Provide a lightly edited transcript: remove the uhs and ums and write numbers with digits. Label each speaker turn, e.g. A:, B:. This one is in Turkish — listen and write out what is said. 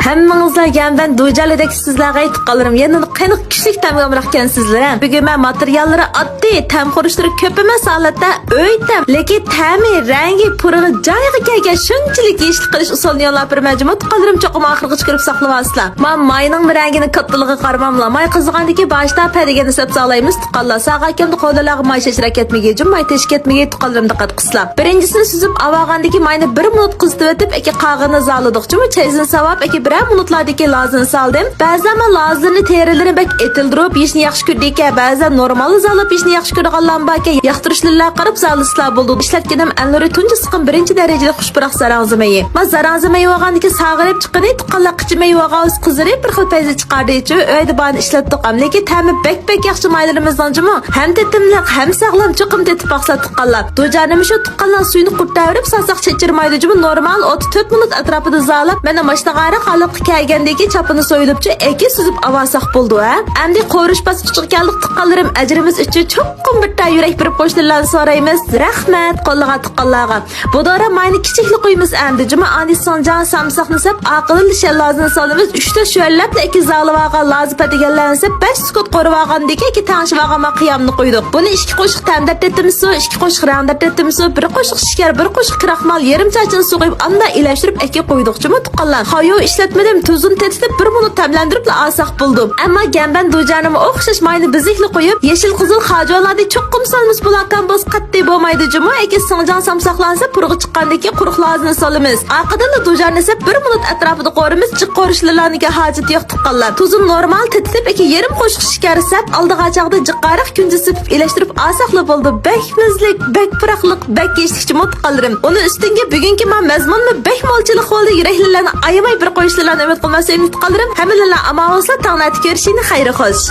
A: Hammangizlar gamdan do'jaladek sizlarga aytib qolarim. Yana qaniq kuchlik tamgamroq ekansizlar. Bugun men materiallari oddiy, tam xurishtirib ko'p emas holatda o'ydim. Lekin ta'mi, rangi, purini joyiga kelgan shunchalik yeshil qilish usulini yo'llab bermoqchiman. Qolarim cho'qim oxirigacha ko'rib saqlayasizlar. Men mayning rangini kattaligi qaramamla. May qizg'andiki boshda padigani sab saqlaymiz. Tuqqanlar saqakamda qo'llarga may shashira ketmagay, may tesh ketmagay tuqqanlarim diqqat qilsam. Birinchisini suzib avag'andiki mayni 1 minut qizitib o'tib, aka qag'ini zalidiqchimi chayzin savab aka 1 minutlardagi lozini saldim. Ba'zan men lozini terilarini bak etildirib, yishni yaxshi ko'rdika, ba'zan normal zalib yishni yaxshi ko'rganlar baka, yoqtirishlarga qarab zalislar bo'ldi. Ishlatganim anlari tunji siqim birinchi darajada xushbiroq zaranzimayi. Men zaranzimayi olgandiki sag'irib chiqqani tuqqanlar qichimay olg'az qizirib bir xil payza chiqardi-chi, uyda bani ishlatdik ham. Lekin ta'mi bek yaxshi maylarimizdanjimi? Ham tetimliq, ham sog'lom chiqim tetib baqsat tuqqanlar. Do'janim shu tuqqanlar suyini qurtarib, sansaq chechirmaydi-chi, normal 34 minut atrofida zalib, mana mashtag'ari qaliq kelgandagi chapini so'yilibchi, eki suzib avasaq bo'ldi ha. Endi qo'rish bosqichiga keldik tuqqanlarim, ajrimiz uchun cho'qqim bitta yurak berib qo'shnilarni so'raymiz. Rahmat qo'llaga tuqqanlarga. Bu dora mayni kichikli qo'yimiz endi juma ani sonjan samsaqni sab aqlli shallozini solamiz. 3 ta sho'llabda 2 zalivaga lozib deganlarni 5 sekund qo'rvagandiki 2 tanshvaga qiyamni qo'ydik. Buni 2 qo'shiq tamdat etdimiz, 2 qo'shiq randat etdimiz, 1 qo'shiq shikar, 1 qo'shiq kraxmal, yarim chachini sug'ib, anda ilashtirib aka qo'ydiqchimi tuqqanlar. Hayo ishlatmadim, tuzini tetitib 1 minut tamlantirib la asaq bo'ldim. Ammo gamban do'janim o'xshash mayni bizikli qo'yib, yeshil qizil hajolarni cho'qqim solmiz bulakan bo'z qatti bo'lmaydi juma, aka sinjan samsaqlansa purg'i chiqqandiki quruq lozini solamiz. Arqadan da do'jarni esa 1 minut atrofida qo'rimiz, chiq qo'rishlarga hojat yo'q tuqqanlar. Tuzini normal tetitib, aka yarim qo'shiq shikar sab oldiga chaqda jiqqariq kunji sipib ilashtirib asaqli bo'ldi. Bekmizlik, bek puraqliq, bek yeshlikchi mutqalarim. Uni ustinga bugungi men mazmunni bek molchilik bo'ldi, yuraklarni ayamay bir qo'yishlarni umid qilmasam mutqalarim. Hammalar amaloslar taqnat ko'rishini xayri xo'sh.